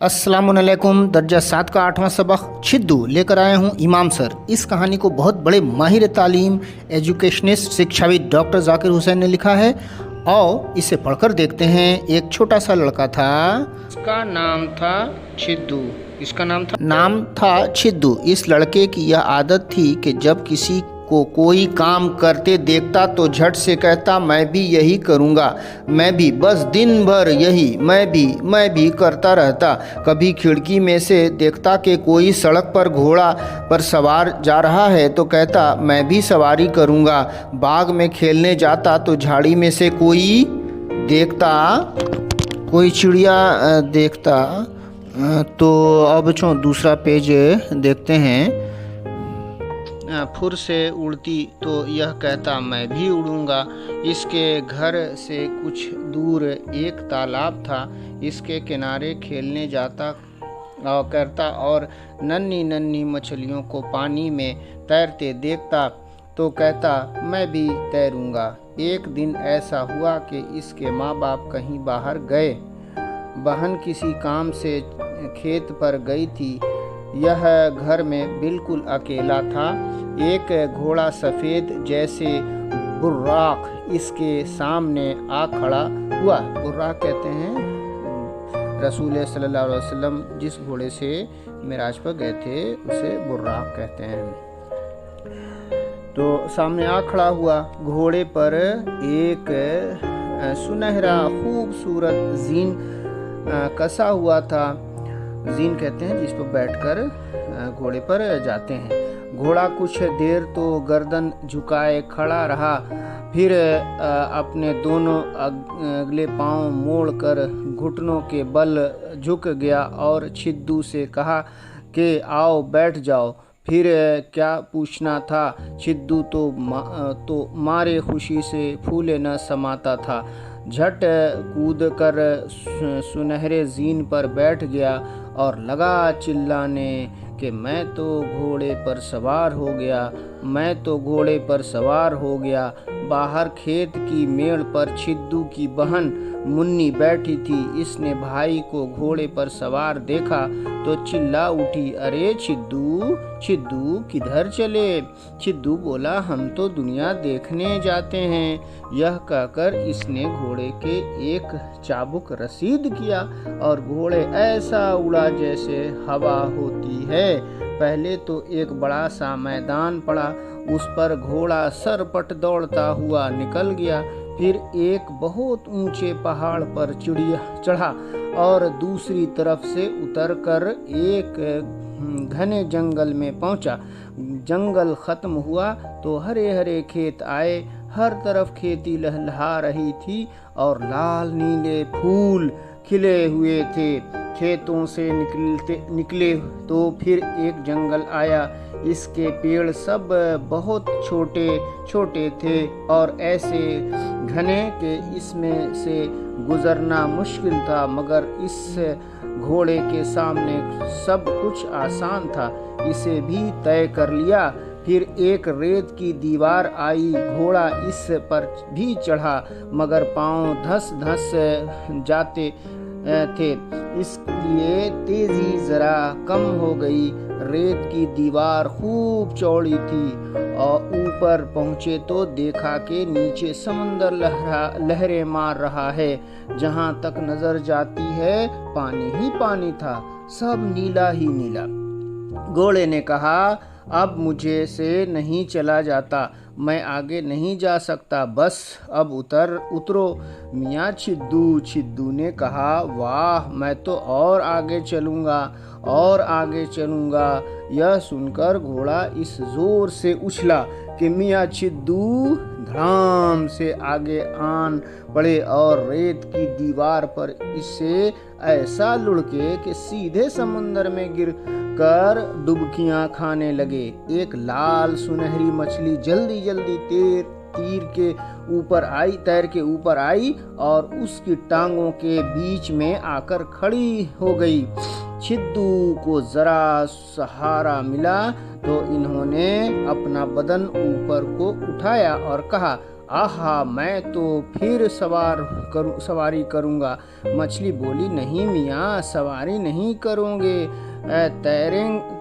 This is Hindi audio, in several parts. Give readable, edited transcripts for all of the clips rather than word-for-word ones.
अस्सलामुअलैकुम। दर्जा 7 का 8वां सबक छिद्दू लेकर आया हूँ इमाम सर। इस कहानी को बहुत बड़े माहिर तालीम एजुकेशनिस्ट शिक्षाविद डॉक्टर जाकिर हुसैन ने लिखा है। और इसे पढ़कर देखते हैं। एक छोटा सा लड़का था, इसका नाम था छिद्दू। नाम था छिद्दू। इस लड़के की यह आदत थी कि जब किसी को कोई काम करते देखता तो झट से कहता, मैं भी यही करूँगा, मैं भी, बस दिन भर यही मैं भी करता रहता। कभी खिड़की में से देखता कि कोई सड़क पर घोड़ा पर सवार जा रहा है तो कहता, मैं भी सवारी करूँगा। बाग में खेलने जाता तो झाड़ी में से कोई चिड़िया देखता। तो अब दूसरा पेज देखते हैं। फुर से उड़ती तो यह कहता, मैं भी उड़ूंगा। इसके घर से कुछ दूर एक तालाब था। इसके किनारे खेलने जाता करता और नन्ही नन्ही मछलियों को पानी में तैरते देखता तो कहता, मैं भी तैरूंगा। एक दिन ऐसा हुआ कि इसके माँ बाप कहीं बाहर गए। बहन किसी काम से खेत पर गई थी। यह घर में बिल्कुल अकेला था। एक घोड़ा सफ़ेद जैसे बुर्राक इसके सामने आ खड़ा हुआ। बुर्राक कहते हैं रसूल सल्लल्लाहु अलैहि वसल्लम जिस घोड़े से मिराज पर गए थे उसे बुर्राक कहते हैं। तो सामने आ खड़ा हुआ। घोड़े पर एक सुनहरा खूबसूरत जीन कसा हुआ था। जीन कहते हैं जिस पर बैठकर घोड़े पर जाते हैं। घोड़ा कुछ देर तो गर्दन झुकाए खड़ा रहा, फिर अपने दोनों अगले पांव मोड़कर घुटनों के बल झुक गया और छिद्दू से कहा कि आओ बैठ जाओ। फिर क्या पूछना था। छिद्दू तो मारे खुशी से फूले न समाता था। झट कूदकर सुनहरे जीन पर बैठ गया और लगा चिल्लाने कि मैं तो घोड़े पर सवार हो गया। बाहर खेत की मेड़ पर छिद्दू की बहन मुन्नी बैठी थी। इसने भाई को घोड़े पर सवार देखा तो चिल्ला उठी, अरे छिद्दू किधर चले? छिद्दू बोला, हम तो दुनिया देखने जाते हैं। यह कहकर इसने घोड़े के एक चाबुक रसीद किया और घोड़े ऐसा उड़ा जैसे हवा होती है। पहले तो एक बड़ा सा मैदान पड़ा, उस पर घोड़ा सरपट दौड़ता हुआ निकल गया। फिर एक बहुत ऊंचे पहाड़ पर चढ़ा और दूसरी तरफ से उतरकर एक घने जंगल में पहुंचा। जंगल खत्म हुआ तो हरे हरे खेत आए। हर तरफ खेती लहलहा रही थी और लाल नीले फूल खिले हुए थे। खेतों से निकले तो फिर एक जंगल आया। इसके पेड़ सब बहुत छोटे छोटे थे और ऐसे घने कि इसमें से गुजरना मुश्किल था, मगर इस घोड़े के सामने सब कुछ आसान था। इसे भी तय कर लिया। फिर एक रेत की दीवार आई। घोड़ा इस पर भी चढ़ा, मगर पांव धस धस जाते थे, इसलिए तेजी जरा कम हो गई। रेत की दीवार खूब चौड़ी थी और ऊपर पहुंचे तो देखा कि नीचे समंदर लहरें मार रहा है। जहां तक नजर जाती है पानी ही पानी था, सब नीला ही नीला। घोड़े ने कहा, अब मुझे से नहीं चला जाता, मैं आगे नहीं जा सकता, बस अब उतरो। मियाँ छिद्दू ने कहा, वाह, मैं तो और आगे चलूँगा। यह सुनकर घोड़ा इस जोर से उछला कि मियाँ छिद्दू धड़ाम से आगे आन पड़े और रेत की दीवार पर इससे ऐसा लुढ़के कि सीधे समुंदर में गिर कर डुबकियां खाने लगे। एक लाल सुनहरी मछली जल्दी जल्दी तैर के ऊपर आई और उसकी टांगों के बीच में आकर खड़ी हो गई। छिद्दू को जरा सहारा मिला तो इन्होंने अपना बदन ऊपर को उठाया और कहा, आहा, मैं तो फिर सवारी करूँगा। मछली बोली, नहीं मियाँ, सवारी नहीं करोगे,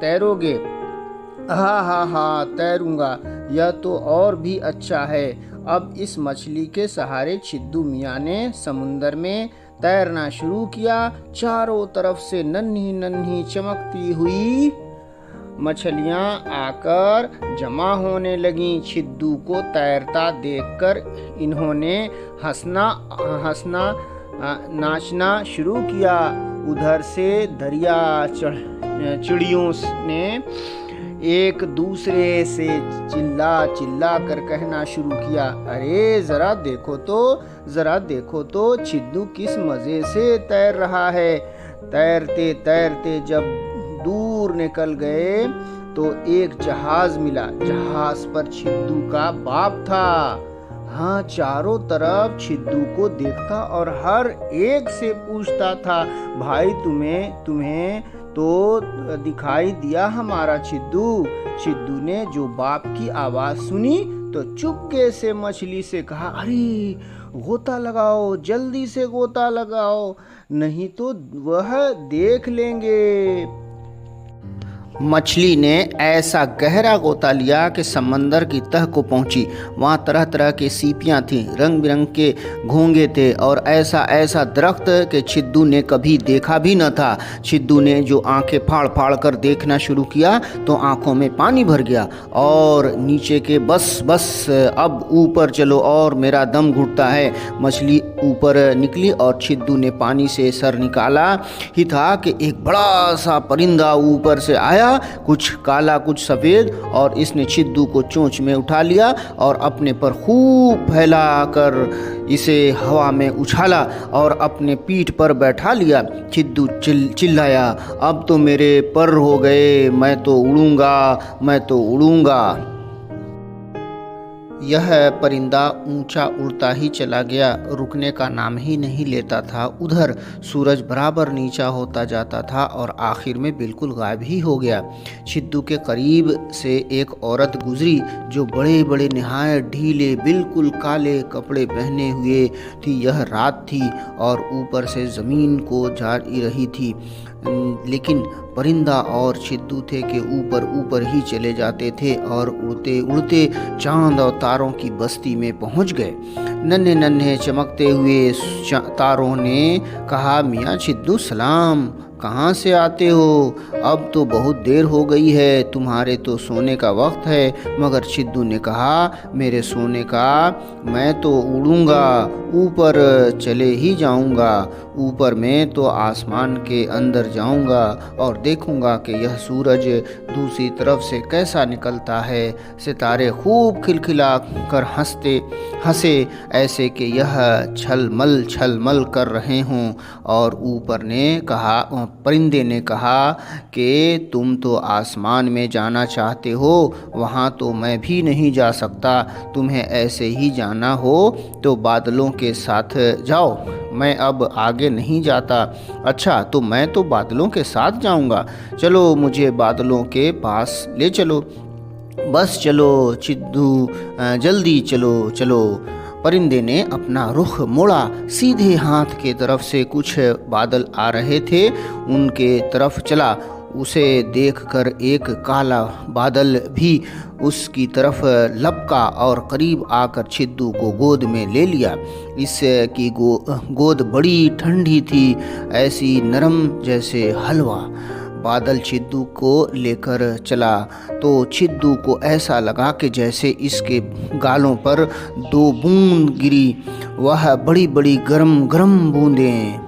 तैरोगे। हा हा हा, तैरूंगा, यह तो और भी अच्छा है। अब इस मछली के सहारे छिद्दू मियाँ ने समुंदर में तैरना शुरू किया। चारों तरफ से नन्ही नन्ही चमकती हुई मछलियां आकर जमा होने लगीं। छिद्दू को तैरता देखकर इन्होंने हंसना नाचना शुरू किया। उधर से दरिया चिड़ियों ने एक दूसरे से चिल्ला कर कहना शुरू किया, अरे जरा देखो तो छिद्दू किस मजे से तैर रहा है। तैरते तैरते जब दूर निकल गए तो एक जहाज मिला। जहाज पर छिद्दू का बाप था। हाँ, चारों तरफ छिद्दू को देखता और हर एक से पूछता था, भाई तुम्हें तो दिखाई दिया हमारा छिद्दू। छिद्दू ने जो बाप की आवाज सुनी तो चुपके से मछली से कहा, अरे गोता लगाओ, जल्दी से गोता लगाओ, नहीं तो वह देख लेंगे। मछली ने ऐसा गहरा गोता लिया कि समंदर की तह को पहुंची। वहाँ तरह तरह की सीपियाँ थीं, रंग बिरंग के घोंगे थे और ऐसा दरख्त कि छिद्दू ने कभी देखा भी न था। छिद्दू ने जो आंखें फाड़ फाड़ कर देखना शुरू किया तो आंखों में पानी भर गया और नीचे के बस अब ऊपर चलो और मेरा दम घुटता है। मछली ऊपर निकली और छिद्दू ने पानी से सर निकाला ही था कि एक बड़ा सा परिंदा ऊपर से आया, कुछ काला कुछ सफ़ेद, और इसने छिद्दू को चोंच में उठा लिया और अपने पर खूब फैलाकर इसे हवा में उछाला और अपने पीठ पर बैठा लिया। छिद्दू चिल्लाया, अब तो मेरे पर हो गए, मैं तो उड़ूंगा। यह परिंदा ऊंचा उड़ता ही चला गया, रुकने का नाम ही नहीं लेता था। उधर सूरज बराबर नीचा होता जाता था और आखिर में बिल्कुल गायब ही हो गया। छिद्दू के करीब से एक औरत गुजरी जो बड़े बड़े निहायत ढीले बिल्कुल काले कपड़े पहने हुए थी। यह रात थी और ऊपर से ज़मीन को जा रही थी, लेकिन परिंदा और छिद्दू थे कि ऊपर ही चले जाते थे और उड़ते उड़ते चांद और तारों की बस्ती में पहुंच गए। नन्हे नन्हे चमकते हुए तारों ने कहा, मियाँ छिद्दू सलाम, कहाँ से आते हो? अब तो बहुत देर हो गई है, तुम्हारे तो सोने का वक्त है। मगर छिद्दू ने कहा, मेरे सोने का, मैं तो उड़ूंगा, ऊपर चले ही जाऊंगा। ऊपर मैं तो आसमान के अंदर जाऊंगा और देखूंगा कि यह सूरज दूसरी तरफ से कैसा निकलता है। सितारे खूब खिलखिला कर हंसे ऐसे कि यह छलमल कर रहे हों। और परिंदे ने कहा कि तुम तो आसमान में जाना चाहते हो, वहाँ तो मैं भी नहीं जा सकता। तुम्हें ऐसे ही जाना हो तो बादलों के साथ जाओ, मैं अब आगे नहीं जाता। अच्छा, तो मैं तो बादलों के साथ जाऊंगा, चलो मुझे बादलों के पास ले चलो। बस चलो छिद्दू, जल्दी चलो। परिंदे ने अपना रुख मोड़ा। सीधे हाथ के तरफ से कुछ बादल आ रहे थे, उनके तरफ चला। उसे देखकर एक काला बादल भी उसकी तरफ लपका और करीब आकर छिद्दू को गोद में ले लिया। इसकी गोद बड़ी ठंडी थी, ऐसी नरम जैसे हलवा। बादल छिद्दू को लेकर चला तो छिद्दू को ऐसा लगा कि जैसे इसके गालों पर 2 बूंद गिरी, वह बड़ी बड़ी गरम बूंदें।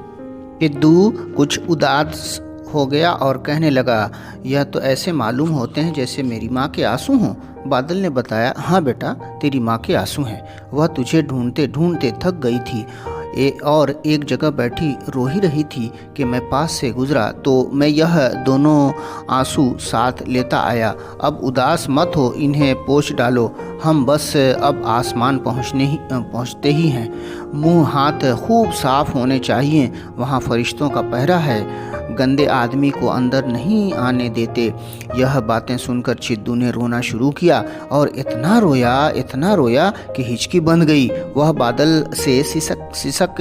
छिद्दू कुछ उदास हो गया और कहने लगा, यह तो ऐसे मालूम होते हैं जैसे मेरी माँ के आंसू हों। बादल ने बताया, हाँ बेटा, तेरी माँ के आंसू हैं। वह तुझे ढूंढते ढूंढते थक गई थी और एक जगह बैठी रो ही रही थी कि मैं पास से गुजरा तो मैं यह दोनों आंसू साथ लेता आया। अब उदास मत हो, इन्हें पोंछ डालो। हम बस अब आसमान पहुँचते ही हैं। मुंह हाथ खूब साफ होने चाहिए, वहाँ फरिश्तों का पहरा है, गंदे आदमी को अंदर नहीं आने देते। यह बातें सुनकर चिद्दू ने रोना शुरू किया और इतना रोया कि हिचकी बंध गई। वह बादल से सिसक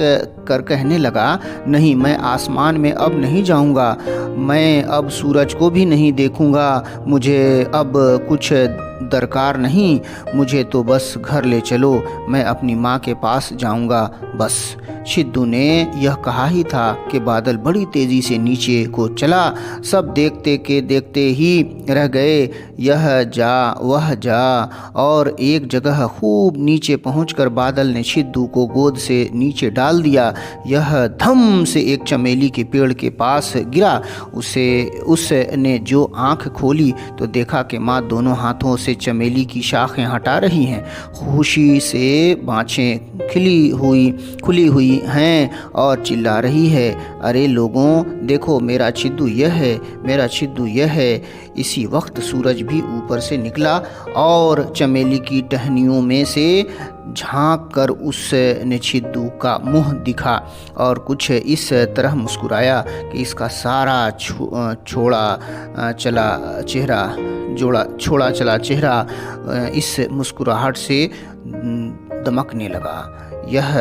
कर कहने लगा, नहीं, मैं आसमान में अब नहीं जाऊंगा, मैं अब सूरज को भी नहीं देखूंगा, मुझे अब कुछ दरकार नहीं, मुझे तो बस घर ले चलो, मैं अपनी माँ के पास जाऊंगा बस। चिद्दू ने यह कहा ही था कि बादल बड़ी तेज़ी से नीचे को चला। सब देखते ही रह गए, यह जा वह जा, और एक जगह खूब नीचे पहुंचकर बादल ने चिद्दू को गोद से नीचे डाल दिया। यह धम से एक चमेली के पेड़ के पास गिरा। उसने जो आंख खोली तो देखा कि माँ दोनों हाथों से चमेली की शाखें हटा रही हैं। खुशी से बाँछें खुली हुई हैं और चिल्ला रही है, अरे लोगों देखो, मेरा चिद्दू यह है, मेरा चिद्दू यह है। इसी वक्त सूरज भी ऊपर से निकला और चमेली की टहनियों में से झांक कर उसने चिद्दू का मुंह दिखा और कुछ इस तरह मुस्कुराया कि इसका सारा छोड़ा चला चेहरा इस मुस्कुराहट से दमकने लगा। यह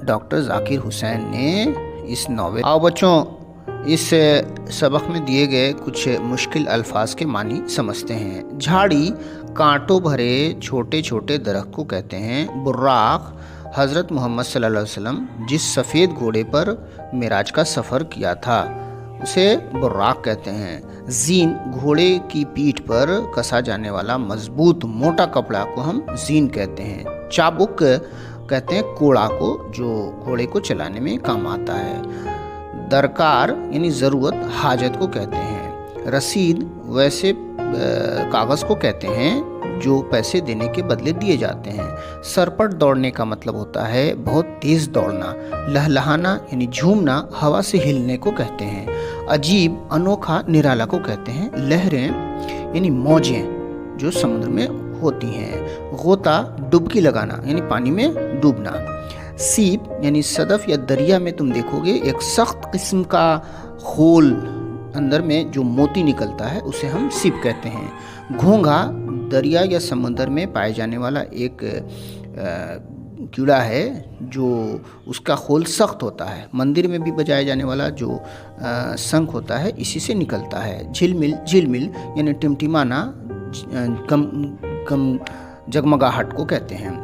डॉक्टर जाकिर हुसैन ने इस नॉवेल। आओ बच्चों, इस सबक में दिए गए कुछ मुश्किल अल्फाज के मानी समझते हैं। झाड़ी कांटों भरे छोटे छोटे दरख्त को कहते हैं। बुर्राक हज़रत मोहम्मद सल्लल्लाहु अलैहि वसल्लम जिस सफ़ेद घोड़े पर मिराज का सफ़र किया था उसे बुर्राक कहते हैं। जीन घोड़े की पीठ पर कसा जाने वाला मजबूत मोटा कपड़ा को हम जीन कहते हैं। चाबुक कहते हैं कोड़ा को जो घोड़े को चलाने में काम आता है। दरकार यानी ज़रूरत, हाजत को कहते हैं। रसीद वैसे कागज़ को कहते हैं जो पैसे देने के बदले दिए जाते हैं। सरपट दौड़ने का मतलब होता है बहुत तेज़ दौड़ना। लहलहाना यानी झूमना हवा से हिलने को कहते हैं। अजीब, अनोखा, निराला को कहते हैं। लहरें यानी मौजें जो समुद्र में होती हैं। गोता डुबकी लगाना यानी पानी में डूबना। सीप यानी सदफ या दरिया में तुम देखोगे एक सख्त किस्म का खोल, अंदर में जो मोती निकलता है उसे हम सीप कहते हैं। घोंघा दरिया या समुद्र में पाए जाने वाला एक कीड़ा है जो उसका खोल सख्त होता है। मंदिर में भी बजाया जाने वाला जो शंख होता है इसी से निकलता है। झिलमिल यानी टिमटिमाना, कम जगमगाहट को कहते हैं।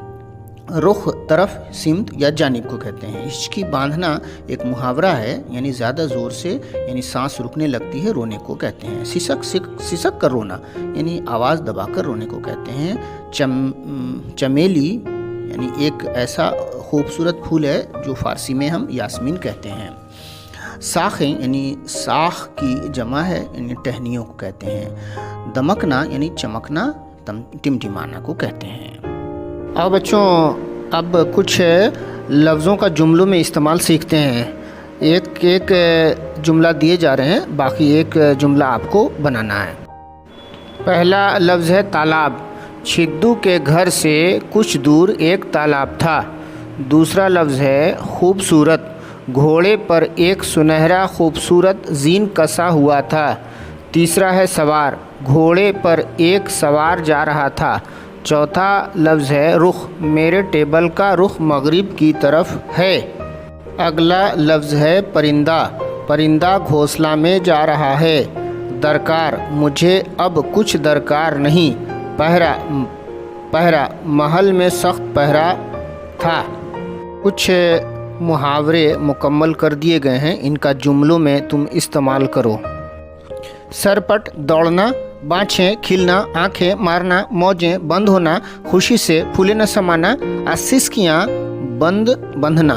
रुख, तरफ, सिमत या जानिब को कहते हैं। हिचकी बांधना एक मुहावरा है, यानी ज़्यादा ज़ोर से यानी सांस रुकने लगती है, रोने को कहते हैं। सिसक कर रोना यानी आवाज़ दबाकर रोने को कहते हैं। चमेली यानी एक ऐसा खूबसूरत फूल है जो फ़ारसी में हम यास्मीन कहते हैं। साखें यानी साख की जमा है, यानी टहनियों को कहते हैं। दमकना यानी चमकना, टिमटिमाना को कहते हैं। अब बच्चों अब कुछ लफ्ज़ों का जुमलों में इस्तेमाल सीखते हैं। एक जुमला दिए जा रहे हैं, बाकी एक जुमला आपको बनाना है। पहला लफ्ज़ है तालाब। चिद्दू के घर से कुछ दूर एक तालाब था। दूसरा लफ्ज़ है खूबसूरत। घोड़े पर एक सुनहरा खूबसूरत जीन कसा हुआ था। तीसरा है सवार। घोड़े पर एक सवार जा रहा था। चौथा लफ्ज़ है रुख। मेरे टेबल का रुख मगरिब की तरफ है। अगला लफ्ज़ है परिंदा। परिंदा घोंसला में जा रहा है। दरकार, मुझे अब कुछ दरकार नहीं। पहरा, महल में सख्त पहरा था। कुछ मुहावरे मुकम्मल कर दिए गए हैं, इनका जुमलों में तुम इस्तेमाल करो। सरपट दौड़ना, बाँछें खिलना, आंखें मारना, मौजें बंद होना, खुशी से फूले न समाना, सिसकियाँ बंधना।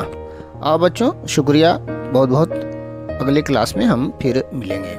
और बच्चों शुक्रिया बहुत बहुत। अगले क्लास में हम फिर मिलेंगे।